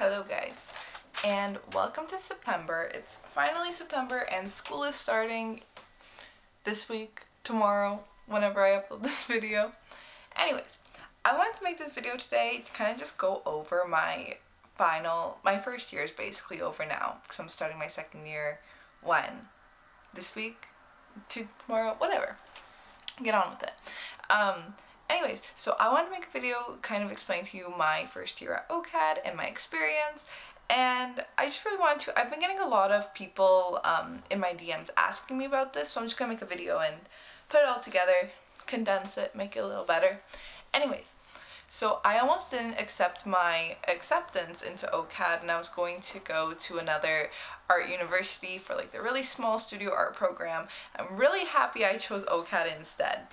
Hello guys, and welcome to September. It's finally September and school is starting this week, tomorrow, whenever I upload this video. Anyways, I wanted to make this video today to kind of just go over my first year is basically over now because I'm starting my second year this week, tomorrow, whatever. Get on with it. Anyways, so I wanted to make a video kind of explain to you my first year at OCAD and my experience, and I just really wanted to, I've been getting a lot of people in my DMs asking me about this, so I'm just gonna make a video and put it all together, condense it, make it a little better. Anyways, so I almost didn't accept my acceptance into OCAD, and I was going to go to another art university for like the really small studio art program. I'm really happy I chose OCAD instead.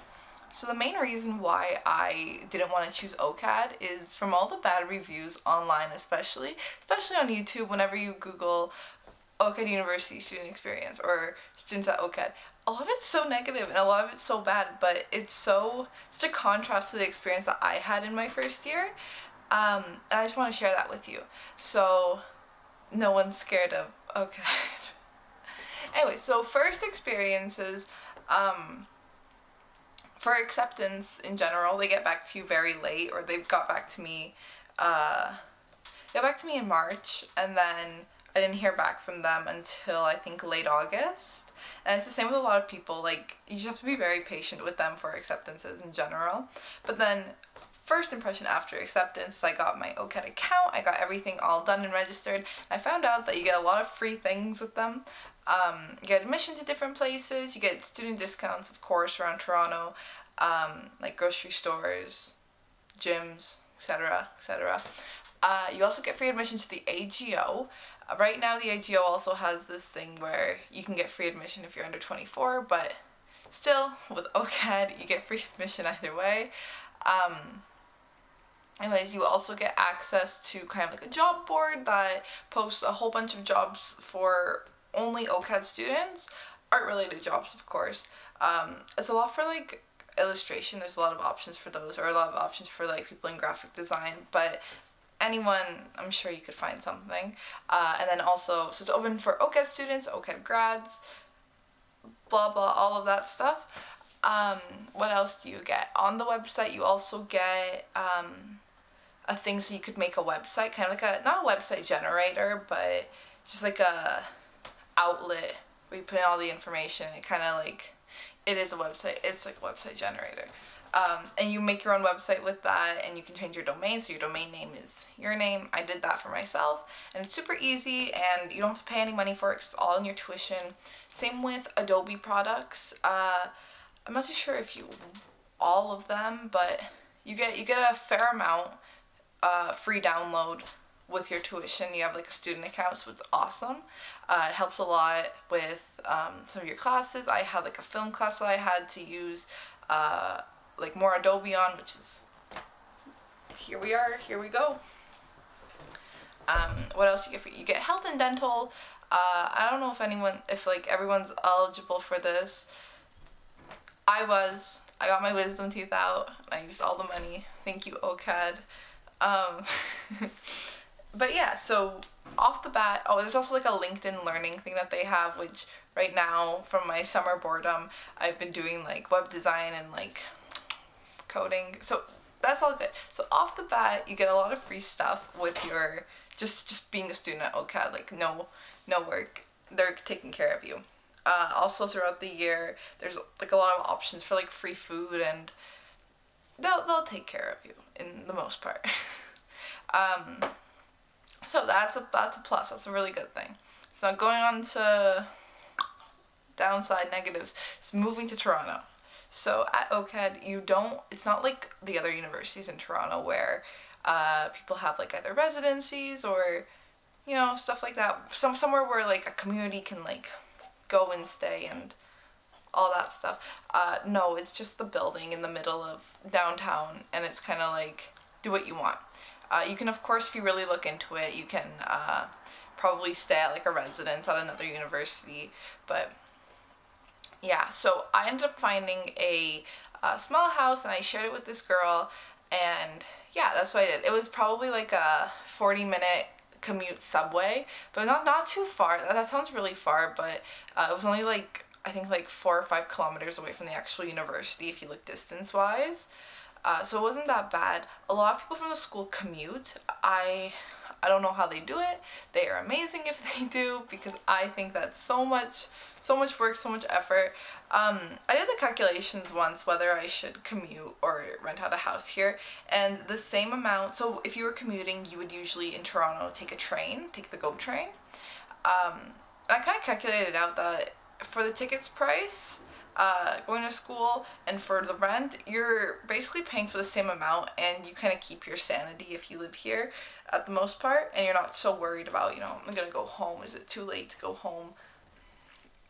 So the main reason why I didn't want to choose OCAD is from all the bad reviews online, especially on YouTube. Whenever you Google OCAD University student experience or students at OCAD, a lot of it's so negative and a lot of it's so bad, but it's such a contrast to the experience that I had in my first year, and I just want to share that with you so no one's scared of OCAD. Anyway, so first experiences, for acceptance in general, they get back to you very late, or they've got back to me in March, and then I didn't hear back from them until I think late August. And it's the same with a lot of people, like you just have to be very patient with them for acceptances in general. But then first impression after acceptance, I got my OCAD account, I got everything all done and registered. I found out that you get a lot of free things with them. You get admission to different places, you get student discounts, of course, around Toronto, like grocery stores, gyms, etc., etc. You also get free admission to the AGO. Right now, the AGO also has this thing where you can get free admission if you're under 24, but still, with OCAD, you get free admission either way. Anyways, you also get access to kind of like a job board that posts a whole bunch of jobs for only OCAD students, art-related jobs, of course. It's a lot for like illustration. There's a lot of options for those, or a lot of options for like people in graphic design, but anyone, I'm sure you could find something. And then also, so it's open for OCAD students, OCAD grads, blah blah, all of that stuff. What else do you get? On the website, you also get a thing so you could make a website, kind of like not a website generator, but just like a outlet where you put in all the information. It is a website. It's like a website generator. And you make your own website with that, and you can change your domain, so your domain name is your name. I did that for myself, and it's super easy, and you don't have to pay any money for it. It's all in your tuition. Same with Adobe products. I'm not too sure if all of them, but you get a fair amount free download with your tuition. You have like a student account, so it's awesome. It helps a lot with some of your classes. I had like a film class that I had to use like more Adobe on, which is, here we go. What else you get? You get health and dental. I don't know if everyone's eligible for this. I got my wisdom teeth out. I used all the money. Thank you, OCAD. But yeah, so off the bat, there's also like a LinkedIn learning thing that they have, which right now, from my summer boredom, I've been doing like web design and like coding. So that's all good. So off the bat, you get a lot of free stuff with your just being a student at OCAD. Like no work. They're taking care of you. Also throughout the year, there's like a lot of options for like free food, and they'll take care of you in the most part. So that's a plus. That's a really good thing. So going on to downside negatives, it's moving to Toronto. So at OCAD, it's not like the other universities in Toronto where people have like either residencies or, stuff like that. Somewhere where like a community can like go and stay and all that stuff. No, it's just the building in the middle of downtown, and it's kind of like do what you want. You can, of course, if you really look into it, you can probably stay at like a residence at another university, but yeah. So I ended up finding a small house, and I shared it with this girl, and yeah, that's what I did. It was probably like a 40-minute commute subway, but not too far. That sounds really far, but it was only like, I think like 4 or 5 kilometers away from the actual university if you look distance wise. So it wasn't that bad. A lot of people from the school commute. I don't know how they do it. They are amazing if they do, because I think that's so much work, so much effort. I did the calculations once whether I should commute or rent out a house here, and the same amount. So if you were commuting, you would usually in Toronto take the GO train. I kind of calculated out that for the tickets price, going to school, and for the rent, you're basically paying for the same amount, and you kind of keep your sanity if you live here at the most part, and you're not so worried about, I'm gonna go home, is it too late to go home,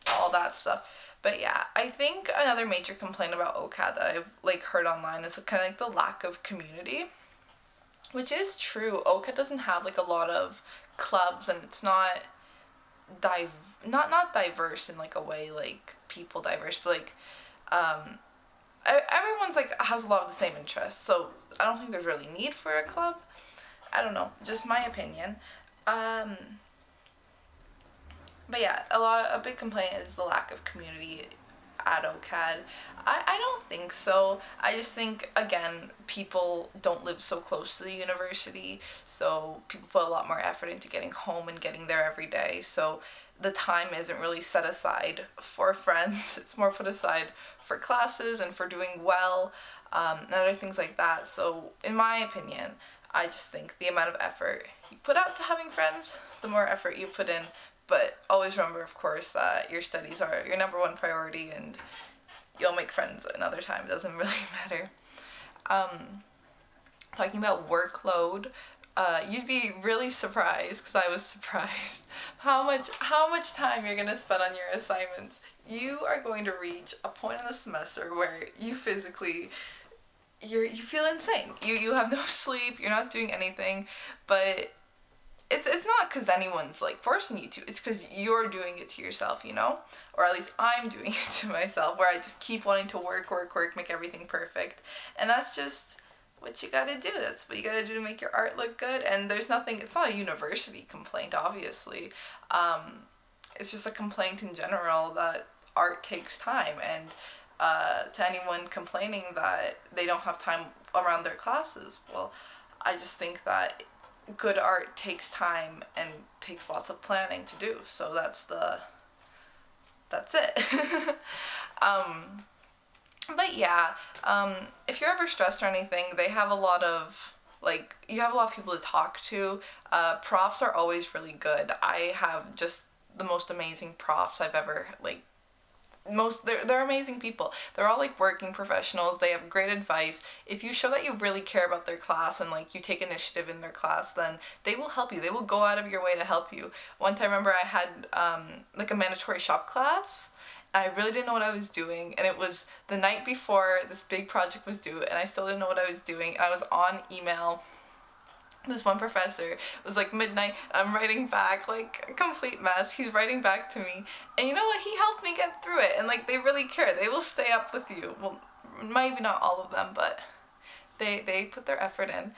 all that stuff. But yeah, I think another major complaint about OCAD that I've like heard online is kind of like the lack of community, which is true. OCAD doesn't have like a lot of clubs, and it's not not diverse in like a way like people diverse, but like everyone's like has a lot of the same interests, so I don't think there's really need for a club. I don't know, just my opinion. But yeah, a big complaint is the lack of community at OCAD. I don't think so. I just think, again, people don't live so close to the university, so people put a lot more effort into getting home and getting there every day, so the time isn't really set aside for friends. It's more put aside for classes and for doing well, and other things like that. So in my opinion, I just think the amount of effort you put out to having friends, the more effort you put in. But always remember, of course, that your studies are your number one priority, and you'll make friends another time. It doesn't really matter. Talking about workload, you'd be really surprised, because I was surprised, how much time you're gonna spend on your assignments. You are going to reach a point in the semester where you physically, you feel insane. You have no sleep. You're not doing anything, but it's not because anyone's like forcing you to. It's because you're doing it to yourself, or at least I'm doing it to myself, where I just keep wanting to work, make everything perfect, and that's just what you gotta do. That's what you gotta do to make your art look good. And there's nothing. It's not a university complaint, obviously. It's just a complaint in general that art takes time, and to anyone complaining that they don't have time around their classes, well, I just think that good art takes time and takes lots of planning to do. So that's it. But yeah, if you're ever stressed or anything, they have a lot of, you have a lot of people to talk to. Profs are always really good. I have just the most amazing profs I've ever, they're amazing people. They're all working professionals. They have great advice. If you show that you really care about their class and you take initiative in their class, then they will help you. They will go out of your way to help you. One time I remember I had a mandatory shop class. I really didn't know what I was doing, and it was the night before this big project was due, and I still didn't know what I was doing. I was on email. This one professor, it was midnight, I'm writing back a complete mess. He's writing back to me, and you know what, he helped me get through it. And they really care. They will stay up with you. Well, maybe not all of them, but they put their effort in,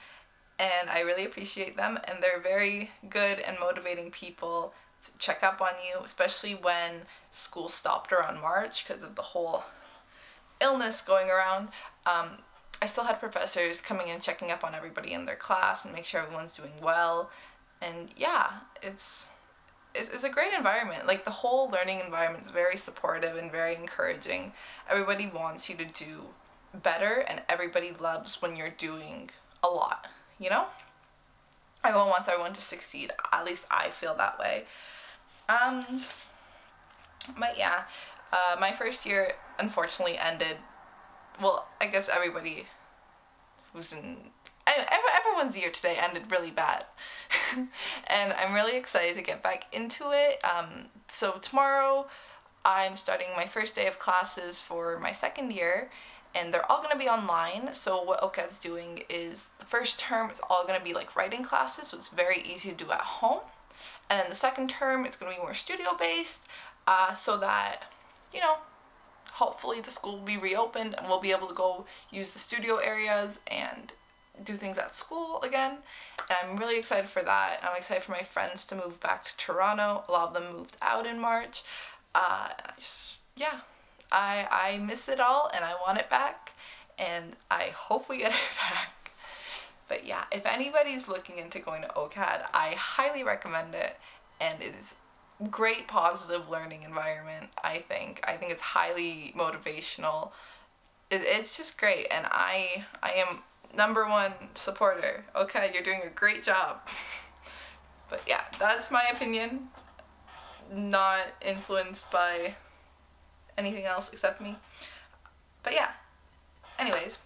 and I really appreciate them. And they're very good and motivating people to check up on you, especially when school stopped around March because of the whole illness going around. I still had professors coming in, checking up on everybody in their class and make sure everyone's doing well. And yeah, it's a great environment. The whole learning environment is very supportive and very encouraging. Everybody wants you to do better, and everybody loves when you're doing a lot, Everyone wants everyone to succeed. At least I feel that way. But yeah, my first year unfortunately ended. Well, I guess everybody who's everyone's year today ended really bad. And I'm really excited to get back into it. So tomorrow I'm starting my first day of classes for my second year, and they're all going to be online. So what OCAD's doing is the first term is all going to be writing classes, so it's very easy to do at home. And then the second term it's going to be more studio based, so that, hopefully the school will be reopened and we'll be able to go use the studio areas and do things at school again. I'm really excited for that. I'm excited for my friends to move back to Toronto. A lot of them moved out in March. I miss it all and I want it back, and I hope we get it back. But yeah, if anybody's looking into going to OCAD, I highly recommend it, and it is great positive learning environment. I think it's highly motivational. It's just great, and I am #1 supporter. Okay, you're doing a great job. But yeah, that's my opinion, not influenced by anything else except me. But yeah, anyways,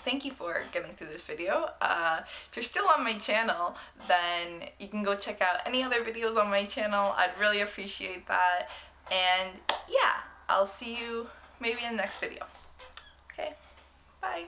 thank you for getting through this video. If you're still on my channel, then you can go check out any other videos on my channel. I'd really appreciate that. And yeah, I'll see you maybe in the next video. Okay, bye.